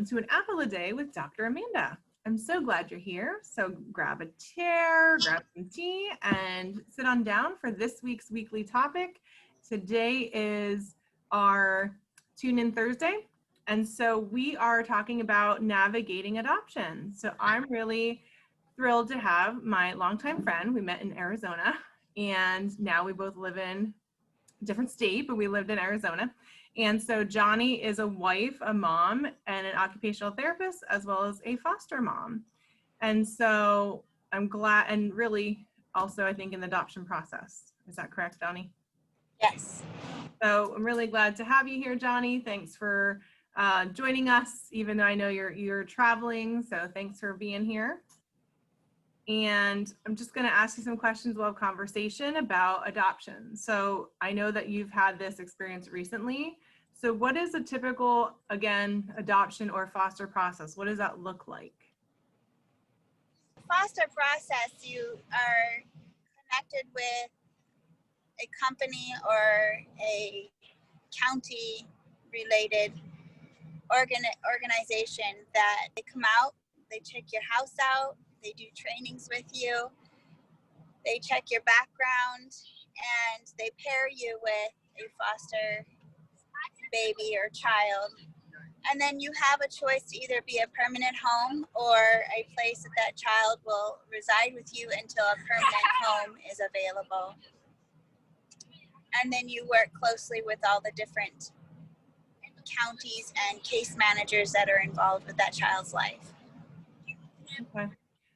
welcome to an apple a day with Dr. Amanda. I'm so glad you're here. So grab a chair, grab some tea, and sit on down for this week's weekly topic. Today is our Tune In Thursday. And so we are talking about navigating adoption. So I'm really thrilled to have my longtime friend. We met in Arizona, and now we both live in a different state, but we lived in Arizona. And so Johni is a wife, a mom, and an occupational therapist, as well as a foster mom. And so I'm glad, and really also I think in the adoption process. Is that correct, Johni? Yes. So I'm really glad to have you here, Johni. Thanks for joining us, even though I know you're traveling. So thanks for being here. And I'm just going to ask you some questions. We'll have conversation about adoption. So I know that you've had this experience recently. So what is a typical, again, adoption or foster process? What does that look like? The foster process, you are connected with a company or a county related organization that they come out, they check your house out, they do trainings with you, they check your background, and they pair you with a foster baby or child. And then you have a choice to either be a permanent home or a place that child will reside with you until a permanent home is available. And then you work closely with all the different counties and case managers that are involved with that child's life. Okay.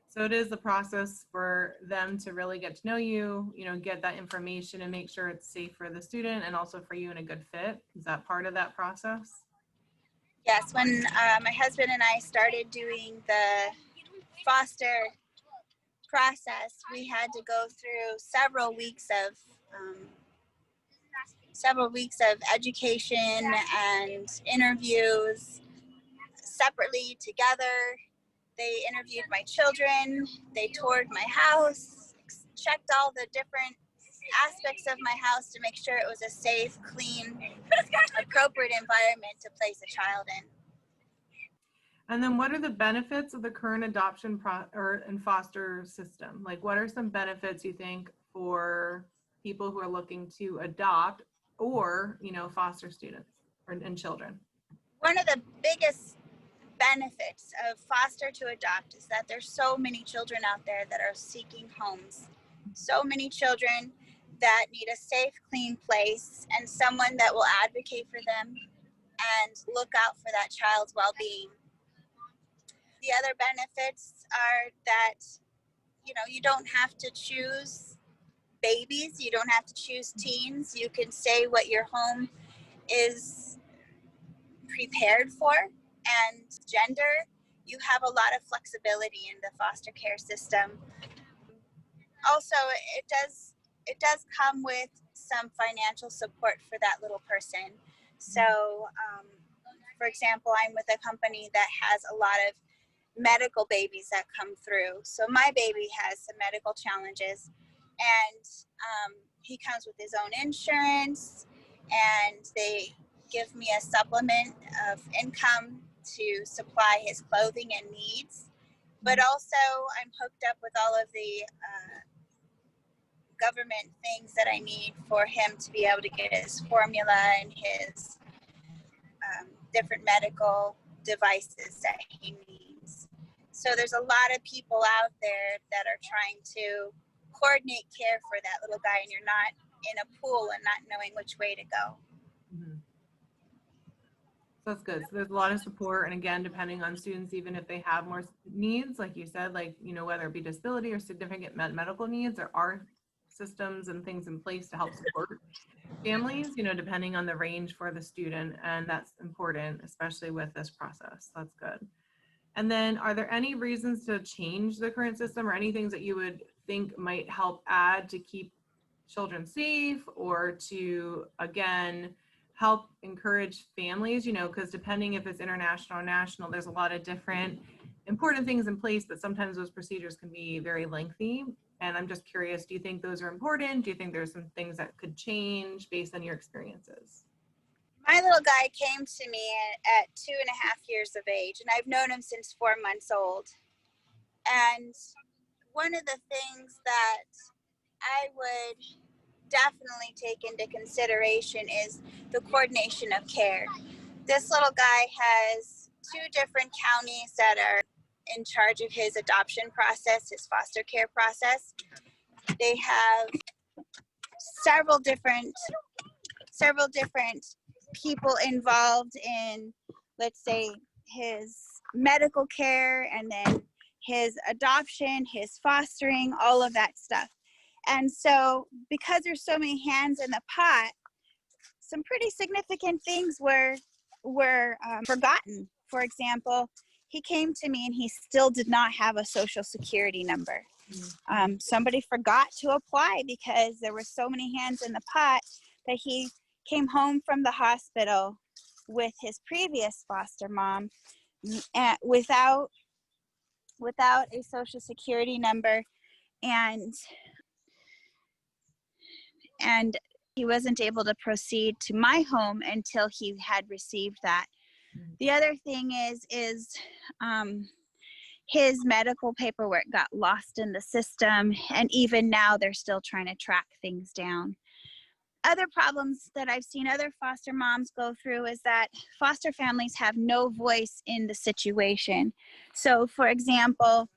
So it is the process for them to really get to know you, get that information and make sure it's safe for the student and also for you and a good fit. Is that part of that process? Yes, when my husband and I started doing the foster process, we had to go through several weeks of education and interviews separately together. They interviewed my children, they toured my house, checked all the different aspects of my house to make sure it was a safe, clean, appropriate environment to place a child in. And then what are the benefits of the current adoption and foster system? Like what are some benefits you think for people who are looking to adopt or, foster students and children? One of the biggest benefits of foster to adopt is that there's so many children out there that are seeking homes. So many children that need a safe, clean place and someone that will advocate for them and look out for that child's well-being. The other benefits are that, you don't have to choose babies. You don't have to choose teens. You can say what your home is prepared for. And gender, you have a lot of flexibility in the foster care system. Also, it does come with some financial support for that little person. So, for example, I'm with a company that has a lot of medical babies that come through. So my baby has some medical challenges, and he comes with his own insurance, and they give me a supplement of income to supply his clothing and needs. But also I'm hooked up with all of the government things that I need for him to be able to get his formula and his different medical devices that he needs. So there's a lot of people out there that are trying to coordinate care for that little guy, and you're not in a pool and not knowing which way to go. Mm-hmm. So that's good. So there's a lot of support. And again, depending on students, even if they have more needs, like you said, whether it be disability or significant medical needs, there are systems and things in place to help support families, depending on the range for the student. And that's important, especially with this process. That's good. And then are there any reasons to change the current system or any things that you would think might help add to keep children safe or to, again, help encourage families, because depending if it's international or national, there's a lot of different important things in place, but sometimes those procedures can be very lengthy. And I'm just curious, do you think those are important? Do you think there's some things that could change based on your experiences? My little guy came to me at 2.5 years of age, and I've known him since 4 months old. And one of the things that I would definitely take into consideration is the coordination of care. This little guy has 2 different counties that are in charge of his adoption process, his foster care process. They have several different people involved in, let's say, his medical care, and then his adoption, his fostering, all of that stuff. And so because there's so many hands in the pot, some pretty significant things were forgotten. For example, he came to me and he still did not have a social security number. Somebody forgot to apply because there were so many hands in the pot that he came home from the hospital with his previous foster mom without a social security number, and he wasn't able to proceed to my home until he had received that. The other thing is his medical paperwork got lost in the system, and even now they're still trying to track things down. Other problems that I've seen other foster moms go through is that foster families have no voice in the situation. So, for example,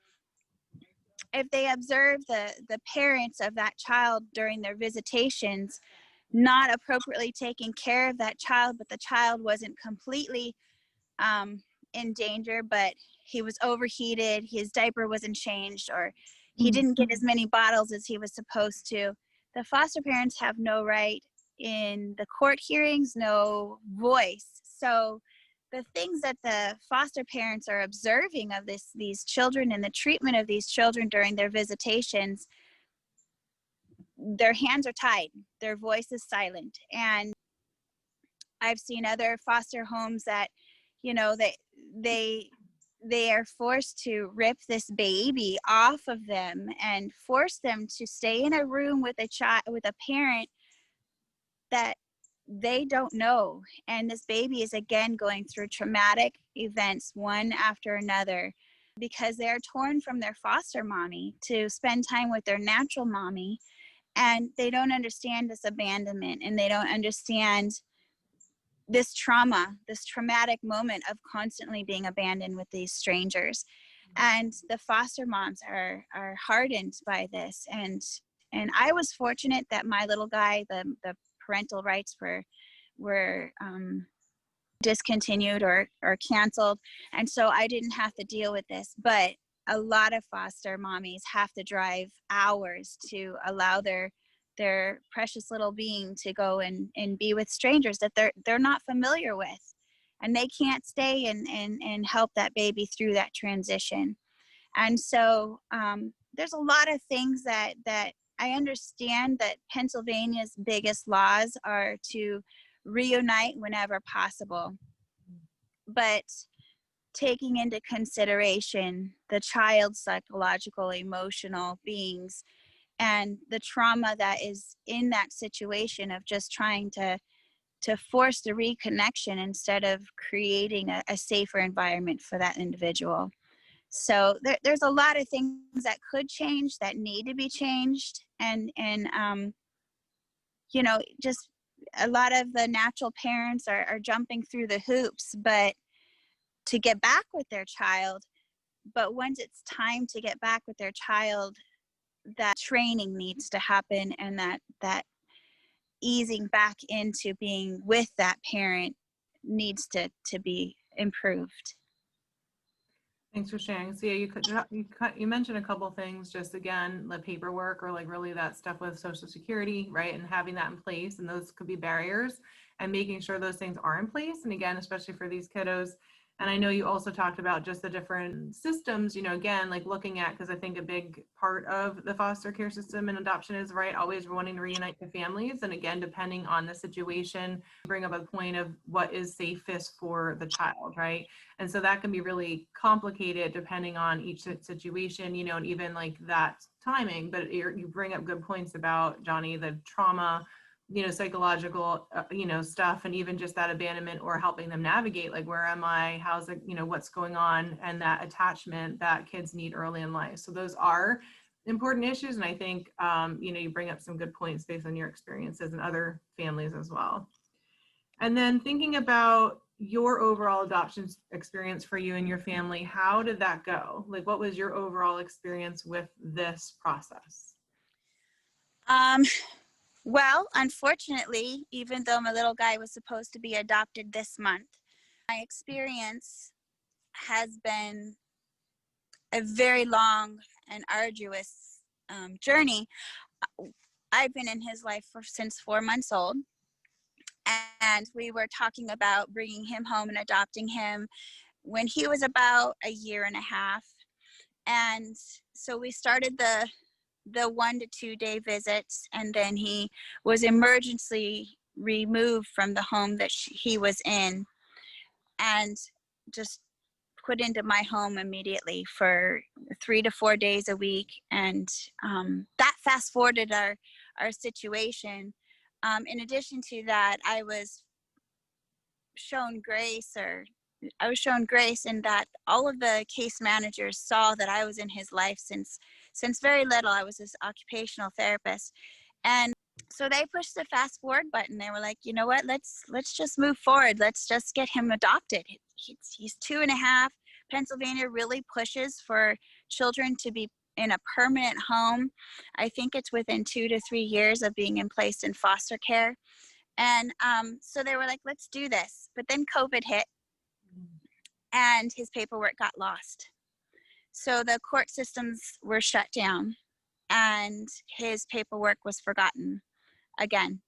if they observe the parents of that child during their visitations not appropriately taking care of that child, but the child wasn't completely in danger, but he was overheated, his diaper wasn't changed, or he didn't get as many bottles as he was supposed to, the foster parents have no right in the court hearings, no voice. So the things that the foster parents are observing of these children and the treatment of these children during their visitations, their hands are tied, their voice is silent. And I've seen other foster homes that, you know, they are forced to rip this baby off of them and force them to stay in a room with a parent that they don't know. And this baby is again going through traumatic events one after another because they are torn from their foster mommy to spend time with their natural mommy, and they don't understand this abandonment, and they don't understand this trauma, this traumatic moment of constantly being abandoned with these strangers. And the foster moms are hardened by this. And I was fortunate that my little guy, the parental rights were discontinued or canceled. And so I didn't have to deal with this. But a lot of foster mommies have to drive hours to allow their precious little being to go and be with strangers that they're not familiar with, and they can't stay and help that baby through that transition. And so there's a lot of things that I understand that Pennsylvania's biggest laws are to reunite whenever possible, but taking into consideration the child's psychological, emotional beings and the trauma that is in that situation of just trying to force the reconnection instead of creating a safer environment for that individual. So there's a lot of things that could change, that need to be changed, and you know, just a lot of the natural parents are jumping through the hoops, but to get back with their child. But once it's time to get back with their child, that training needs to happen, and that easing back into being with that parent needs to be improved. Thanks for sharing. So yeah, you mentioned a couple things, just again, the paperwork or like really that stuff with Social Security, right? And having that in place, and those could be barriers, and making sure those things are in place. And again, especially for these kiddos. And I know you also talked about just the different systems, you know, again, like looking at, because I think a big part of the foster care system and adoption is, right, always wanting to reunite the families. And again, depending on the situation, bring up a point of what is safest for the child, right? And so that can be really complicated depending on each situation, you know, and even like that timing. But you bring up good points about, Johni, the trauma psychological, stuff, and even just that abandonment, or helping them navigate, like, where am I, how's it, what's going on, and that attachment that kids need early in life. So those are important issues. And I think, you bring up some good points based on your experiences and other families as well. And then thinking about your overall adoption experience for you and your family, how did that go? Like, what was your overall experience with this process? Well, unfortunately, even though my little guy was supposed to be adopted this month, my experience has been a very long and arduous journey. I've been in his life since 4 months old, and we were talking about bringing him home and adopting him when he was about a year and a half. And so we started the 1 to 2 day visits, and then he was emergency removed from the home that he was in and just put into my home immediately for 3 to 4 days a week. And that fast forwarded our situation. In addition to that, I was shown grace in that all of the case managers saw that I was in his life since very little. I was his occupational therapist. And so they pushed the fast forward button. They were like, you know what, let's just move forward. Let's just get him adopted. He's 2.5. Pennsylvania really pushes for children to be in a permanent home. I think it's within 2 to 3 years of being placed in foster care. And so they were like, let's do this. But then COVID hit and his paperwork got lost. So the court systems were shut down and his paperwork was forgotten again.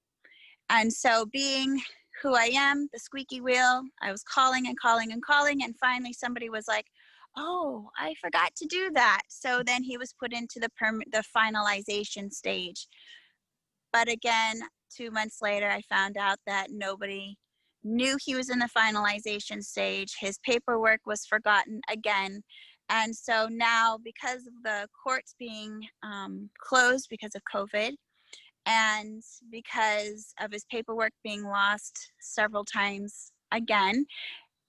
And so, being who I am, the squeaky wheel, I was calling and calling and calling. And finally somebody was like, oh, I forgot to do that. So then he was put into the finalization stage. But again, 2 months later, I found out that nobody knew he was in the finalization stage. His paperwork was forgotten again. And so now, because of the courts being closed because of COVID, and because of his paperwork being lost several times again,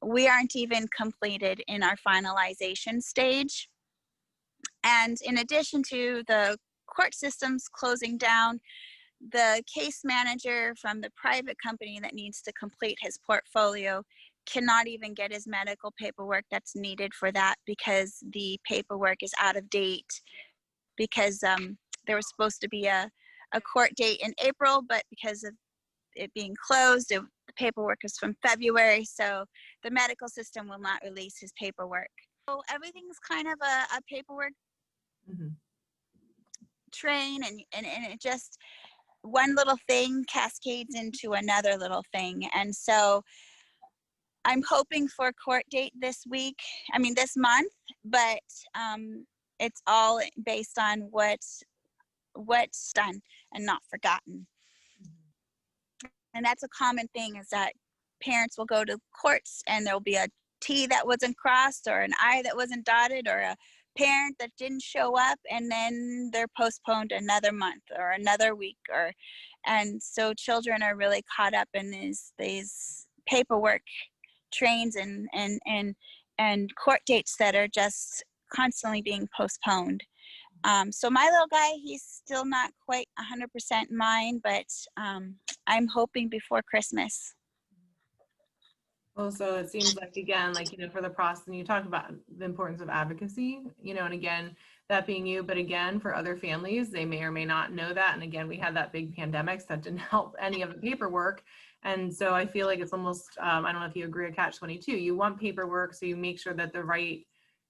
we aren't even completed in our finalization stage. And in addition to the court systems closing down, the case manager from the private company that needs to complete his portfolio cannot even get his medical paperwork that's needed for that, because the paperwork is out of date, because there was supposed to be a court date in April, but because of it being closed, the paperwork is from February, so the medical system will not release his paperwork. So everything's kind of a paperwork train, and it just, one little thing cascades into another little thing. And so I'm hoping for a court date this month, but it's all based on what's done and not forgotten. And that's a common thing, is that parents will go to courts and there'll be a T that wasn't crossed, or an I that wasn't dotted, or a parent that didn't show up, and then they're postponed another month or another week, and so children are really caught up in these paperwork trains and court dates that are just constantly being postponed. So my little guy, he's still not quite 100% mine, but I'm hoping before Christmas. Well, so it seems like, again, like, for the process, and you talked about the importance of advocacy, and again, that being you, but again, for other families, they may or may not know that. And again, we had that big pandemic, so that didn't help any of the paperwork. And so I feel like it's almost, I don't know if you agree, a catch-22. You want paperwork, so you make sure that the right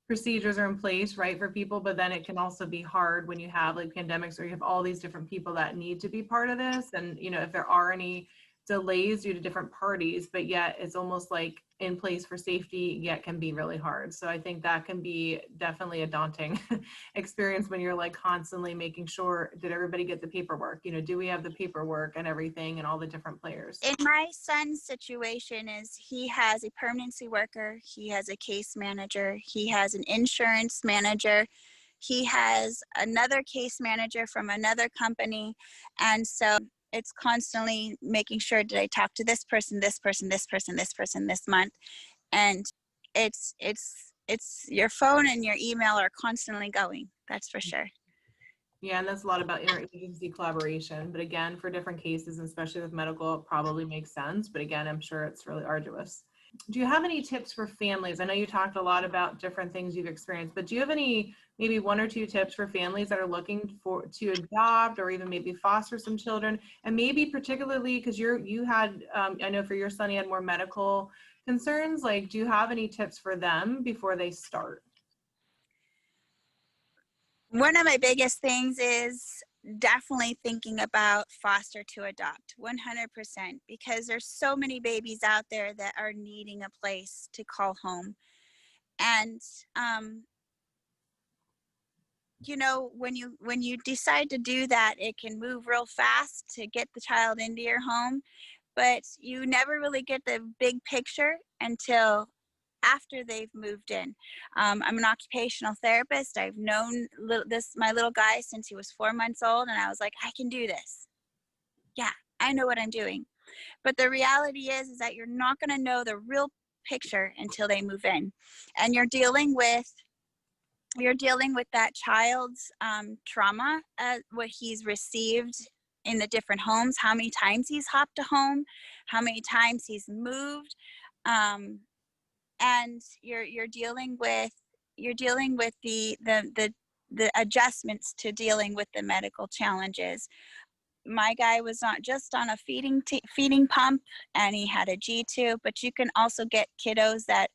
procedures are in place, right, for people, but then it can also be hard when you have like pandemics, or you have all these different people that need to be part of this. And, if there are any delays due to different parties, but yet it's almost like in place for safety, yet can be really hard. So I think that can be definitely a daunting experience when you're like constantly making sure, did everybody get the paperwork? Do we have the paperwork and everything, and all the different players? In my son's situation, is he has a permanency worker, he has a case manager, he has an insurance manager, he has another case manager from another company. And so it's constantly making sure, did I talk to this person, this person, this person, this person this month? And it's your phone and your email are constantly going. That's for sure. Yeah, and that's a lot about interagency collaboration. But again, for different cases, and especially with medical, it probably makes sense. But again, I'm sure it's really arduous. Do you have any tips for families? I know you talked a lot about different things you've experienced, but do you have any, maybe 1 or 2 tips for families that are looking to adopt or even maybe foster some children? And maybe particularly because you had, I know for your son, he had more medical concerns. Like, do you have any tips for them before they start? One of my biggest things is definitely thinking about foster to adopt 100%, because there's so many babies out there that are needing a place to call home. And you know, when you decide to do that, it can move real fast to get the child into your home, but you never really get the big picture until after they've moved in. I'm an occupational therapist. I've known my little guy since he was 4 months old, and I was like, I can do this. Yeah, I know what I'm doing. But the reality is that you're not going to know the real picture until they move in, and you're dealing with that child's trauma, what he's received in the different homes, how many times he's hopped a home, how many times he's moved. And you're dealing with the adjustments to dealing with the medical challenges. My guy was not just on a feeding pump, and he had a G-tube, but you can also get kiddos that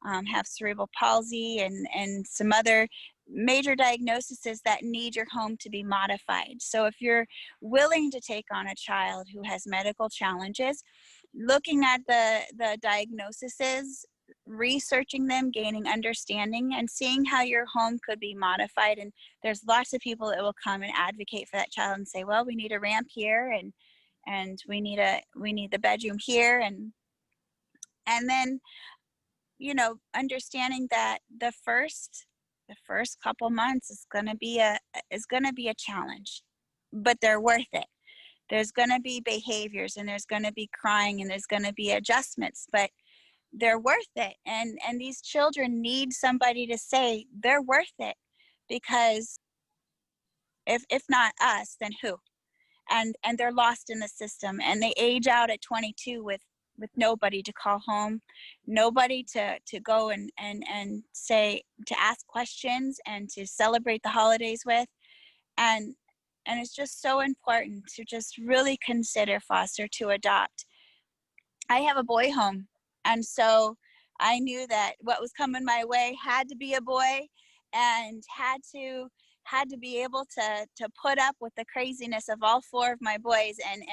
have cerebral palsy and some other major diagnoses that need your home to be modified. So if you're willing to take on a child who has medical challenges, looking at the diagnoses, researching them, gaining understanding, and seeing how your home could be modified. And there's lots of people that will come and advocate for that child and say, well, we need a ramp here, and we need the bedroom here, and then, you know, understanding that the first couple months is going to be a challenge, but they're worth it. There's going to be behaviors, and there's going to be crying, and there's going to be adjustments, but they're worth it. And these children need somebody to say they're worth it, because if not us, then who? And they're lost in the system, and they age out at 22 with nobody to call home, nobody to go and say, to ask questions and to celebrate the holidays with. And it's just so important to just really consider foster to adopt. I have a boy home, and so I knew that what was coming my way had to be a boy, and had to be able to put up with the craziness of all 4 of my boys, and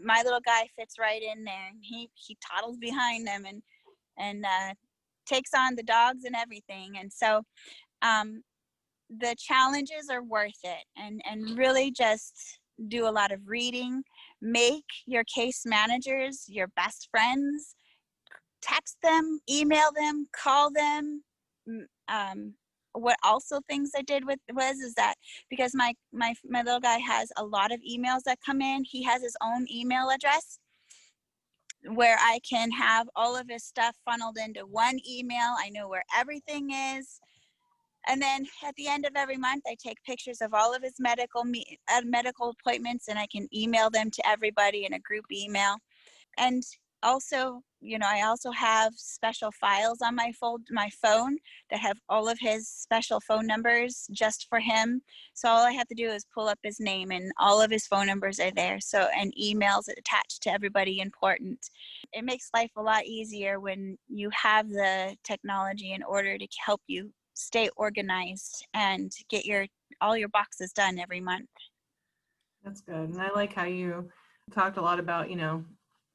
my little guy fits right in there. He toddles behind them and takes on the dogs and everything. And so the challenges are worth it, and really just do a lot of reading. Make your case managers your best friends. Text them, email them, call them. What also things I did is that, because my little guy has a lot of emails that come in, he has his own email address where I can have all of his stuff funneled into one email. I know where everything is. And then at the end of every month, I take pictures of all of his medical appointments, and I can email them to everybody in a group email. And also, you know, I also have special files on my phone that have all of his special phone numbers just for him. So all I have to do is pull up his name, and all of his phone numbers are there. So, and emails attached to everybody important. It makes life a lot easier when you have the technology in order to help you stay organized and get all your boxes done every month. That's good. And I like how you talked a lot about, you know,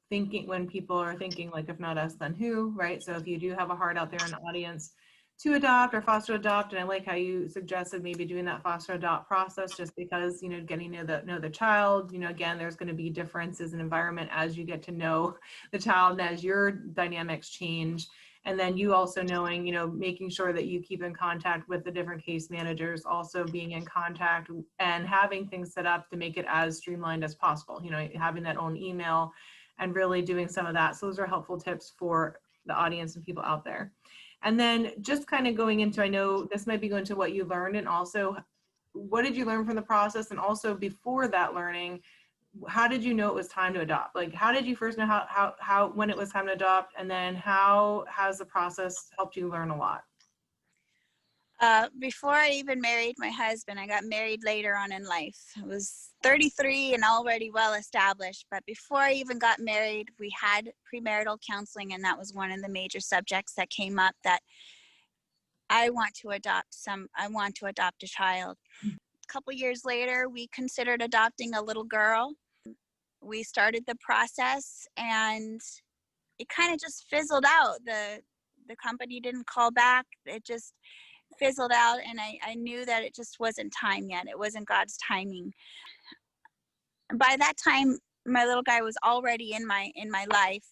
thinking, when people are thinking like, if not us, then who, right? So if you do have a heart out there in the audience to adopt or foster adopt, and I like how you suggested maybe doing that foster adopt process, just because, you know, getting to know the child, you know, again, there's going to be differences in environment as you get to know the child and as your dynamics change. And then you also knowing, making sure that you keep in contact with the different case managers, also being in contact and having things set up to make it as streamlined as possible, having that own email and really doing some of that. So those are helpful tips for the audience and people out there. And then just kind of going into, I know this might be going to what you learned, and also what did you learn from the process? And also before that learning, how did you know it was time to adopt? Like, how did you first know how when it was time to adopt? And then how has the process helped you learn a lot? Before I even married my husband, I got married later on in life. I was 33 and already well established. But before I even got married, we had premarital counseling, and that was one of the major subjects that came up, that I want to adopt a child. A couple years later, we considered adopting a little girl. We started the process, and it kind of just fizzled out. The company didn't call back. It just fizzled out, and I knew that it just wasn't time yet. It wasn't God's timing. By that time, my little guy was already in my life,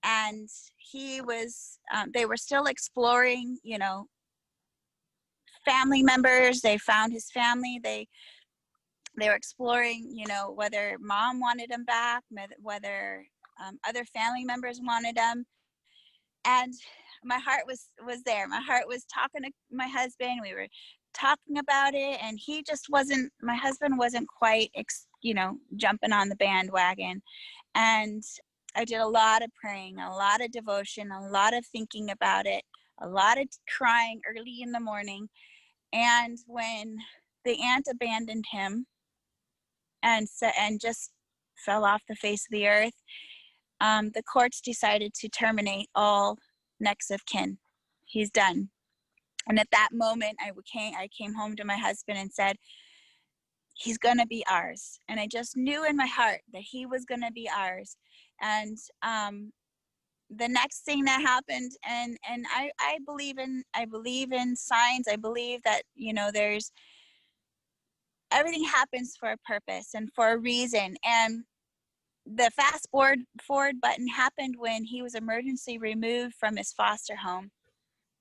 and he was they were still exploring, family members. They found his family. They were exploring, whether mom wanted him back, whether other family members wanted him. And my heart was there. My heart was talking to my husband. We were talking about it, and my husband wasn't quite, jumping on the bandwagon. And I did a lot of praying, a lot of devotion, a lot of thinking about it, a lot of crying early in the morning. And when the aunt abandoned him and just fell off the face of the earth, the courts decided to terminate all next of kin. He's done. And at that moment, I came home to my husband and said, he's going to be ours. And I just knew in my heart that he was going to be ours. And the next thing that happened, and I believe in signs. I believe that, there's everything happens for a purpose and for a reason. And the fast forward button happened when he was emergency removed from his foster home.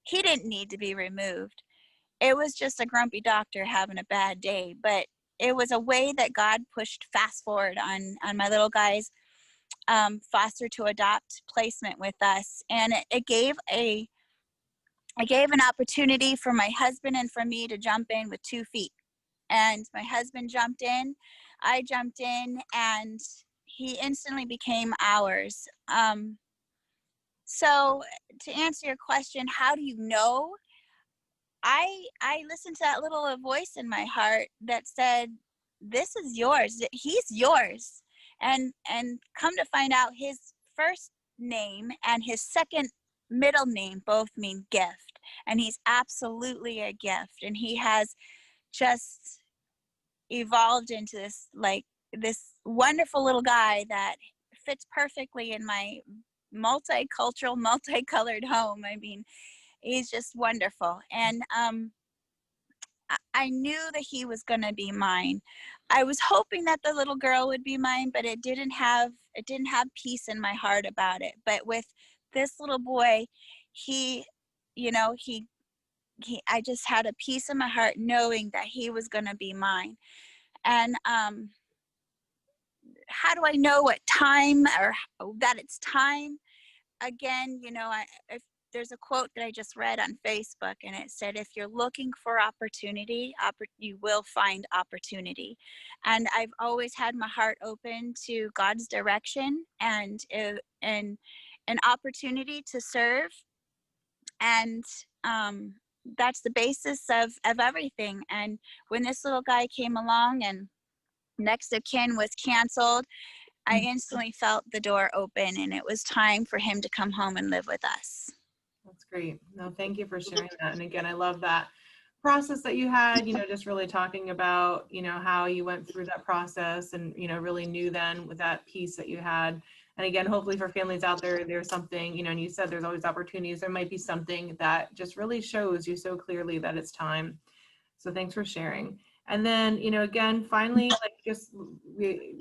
He didn't need to be removed. It was just a grumpy doctor having a bad day, but it was a way that God pushed fast forward on my little guy's foster to adopt placement with us. And it gave an opportunity for my husband and for me to jump in with 2 feet. And my husband jumped in, I jumped in, and he instantly became ours. So to answer your question, how do you know? I listened to that little voice in my heart that said, this is yours. He's yours. And come to find out, his first name and his second middle name both mean gift. And he's absolutely a gift. And he has just evolved into this wonderful little guy that fits perfectly in my multicultural, multicolored home. I mean, he's just wonderful. And I knew that he was going to be mine. I was hoping that the little girl would be mine, but it didn't have peace in my heart about it. But with this little boy, I just had a peace in my heart knowing that he was going to be mine. And how do I know what time or that it's time? Again, if there's a quote that I just read on Facebook, and it said, if you're looking for opportunity, you will find opportunity. And I've always had my heart open to God's direction and an opportunity to serve. And that's the basis of everything. And when this little guy came along and next of kin was canceled, I instantly felt the door open, and it was time for him to come home and live with us. That's great. No, thank you for sharing that. And again, I love that process that you had, just really talking about, how you went through that process and, really knew then with that piece that you had. And again, hopefully for families out there, there's something, and you said there's always opportunities. There might be something that just really shows you so clearly that it's time. So thanks for sharing. And then, again, finally, like just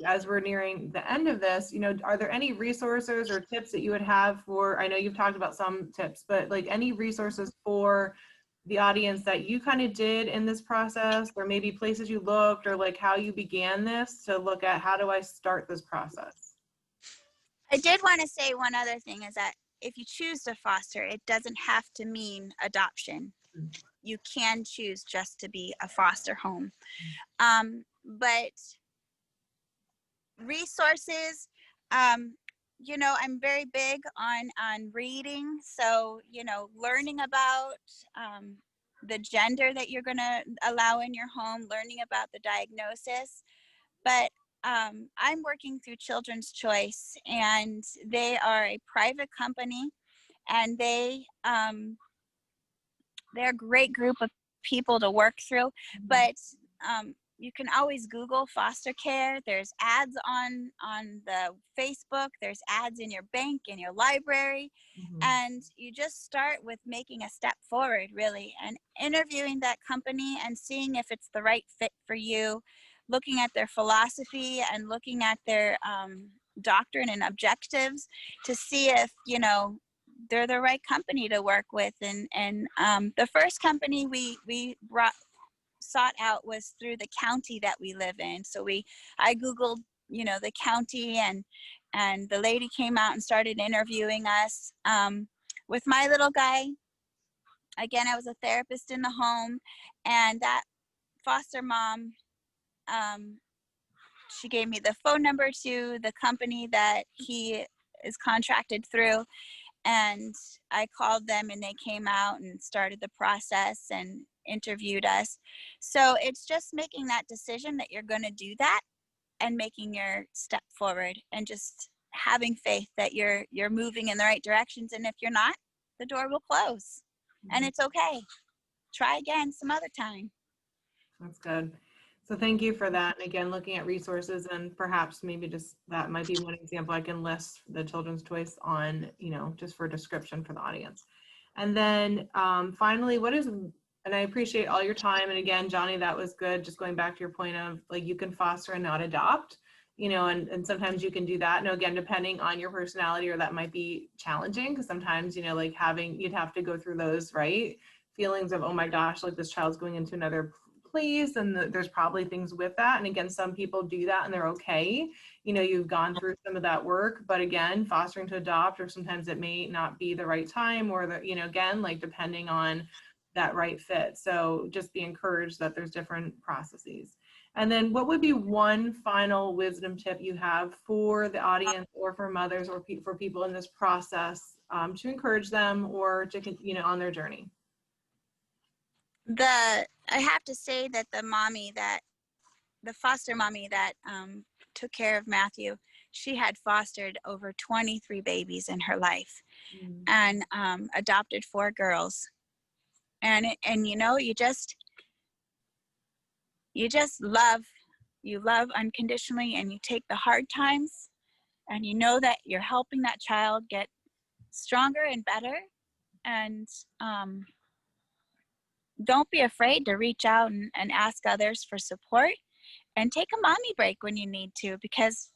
as we're nearing the end of this, are there any resources or tips that you would have for, I know you've talked about some tips, but like any resources for the audience that you kind of did in this process, or maybe places you looked, or like how you began this to look at how do I start this process? I did want to say one other thing is that if you choose to foster, it doesn't have to mean adoption. You can choose just to be a foster home. But resources, I'm very big on reading. So, learning about the gender that you're going to allow in your home, learning about the diagnosis. But I'm working through Children's Choice, and they are a private company, and they're a great group of people to work through. But you can always Google foster care. There's ads on the Facebook. There's ads in your bank, in your library. And you just start with making a step forward, really, and interviewing that company and seeing if it's the right fit for you, looking at their philosophy and looking at their doctrine and objectives to see if, they're the right company to work with. And the first company we sought out was through the county that we live in. So I Googled, the county, and the lady came out and started interviewing us. With my little guy, again, I was a therapist in the home, and that foster mom, she gave me the phone number to the company that he is contracted through. And I called them, and they came out and started the process and interviewed us. So it's just making that decision that you're going to do that and making your step forward and just having faith that you're moving in the right directions. And if you're not, the door will close, and it's okay. Try again some other time. That's good. So thank you for that. And again, looking at resources, and perhaps maybe just that might be one example I can list the Children's Choice on, just for description for the audience. And then finally, and I appreciate all your time. And again, Johni, that was good. Just going back to your point of like, you can foster and not adopt, and sometimes you can do that. And again, depending on your personality, or that might be challenging, because sometimes, like you'd have to go through those, right? Feelings of, oh my gosh, like this child's going into another place, and there's probably things with that. And again, some people do that and they're okay. You've gone through some of that work, but again, fostering to adopt, or sometimes it may not be the right time, or again, like depending on that right fit. So just be encouraged that there's different processes. And then what would be one final wisdom tip you have for the audience, or for mothers, or for people in this process, to encourage them, or to, on their journey? I have to say that the foster mommy that took care of Matthew, she had fostered over 23 babies in her life, and adopted 4 girls. And you just love unconditionally, and you take the hard times, and you know that you're helping that child get stronger and better. And don't be afraid to reach out and ask others for support, and take a mommy break when you need to, because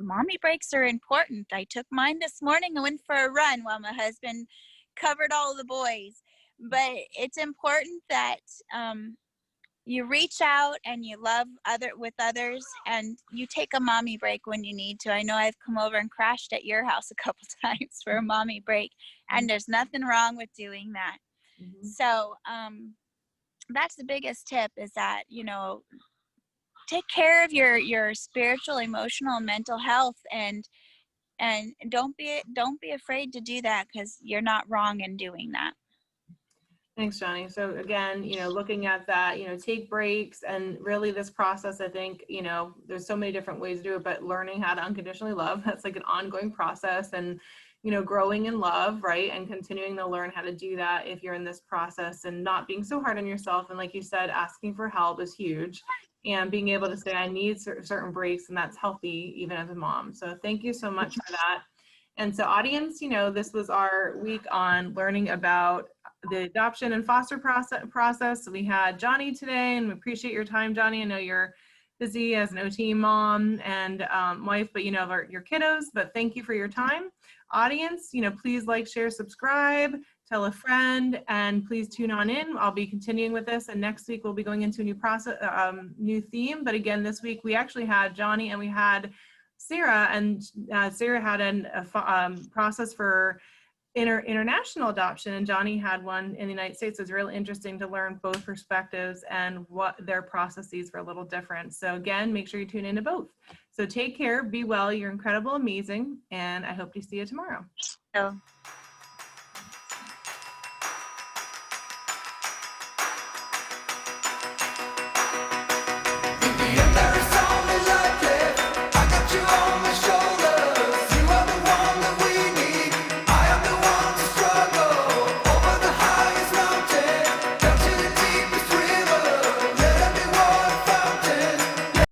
mommy breaks are important. I took mine this morning and went for a run while my husband covered all the boys. But it's important that you reach out and you love with others, and you take a mommy break when you need to. I know I've come over and crashed at your house a couple times for a mommy break, and there's nothing wrong with doing that. So that's the biggest tip, is that, take care of your spiritual, emotional, and mental health, and don't be afraid to do that, because you're not wrong in doing that. Thanks, Johni. So again, looking at that, take breaks, and really this process, I think, there's so many different ways to do it, but learning how to unconditionally love, that's like an ongoing process, and, growing in love, right? And continuing to learn how to do that if you're in this process, and not being so hard on yourself. And like you said, asking for help is huge, and being able to say, I need certain breaks, and that's healthy even as a mom. So thank you so much for that. And so audience, this was our week on learning about the adoption and foster process. So we had Johni today, and we appreciate your time, Johni. I know you're busy as an OT mom and wife, but you know, your kiddos, but thank you for your time. Audience, you know, please like, share, subscribe, tell a friend, and please tune on in. I'll be continuing with this, and next week we'll be going into a new process, new theme. But again, this week we actually had Johni and we had Sarah, and Sarah had a process for international adoption, and Johni had one in the United States. It's really interesting to learn both perspectives and what their processes were a little different. So again, make sure you tune into both. So take care, be well, you're incredible, amazing, and I hope to see you tomorrow. So.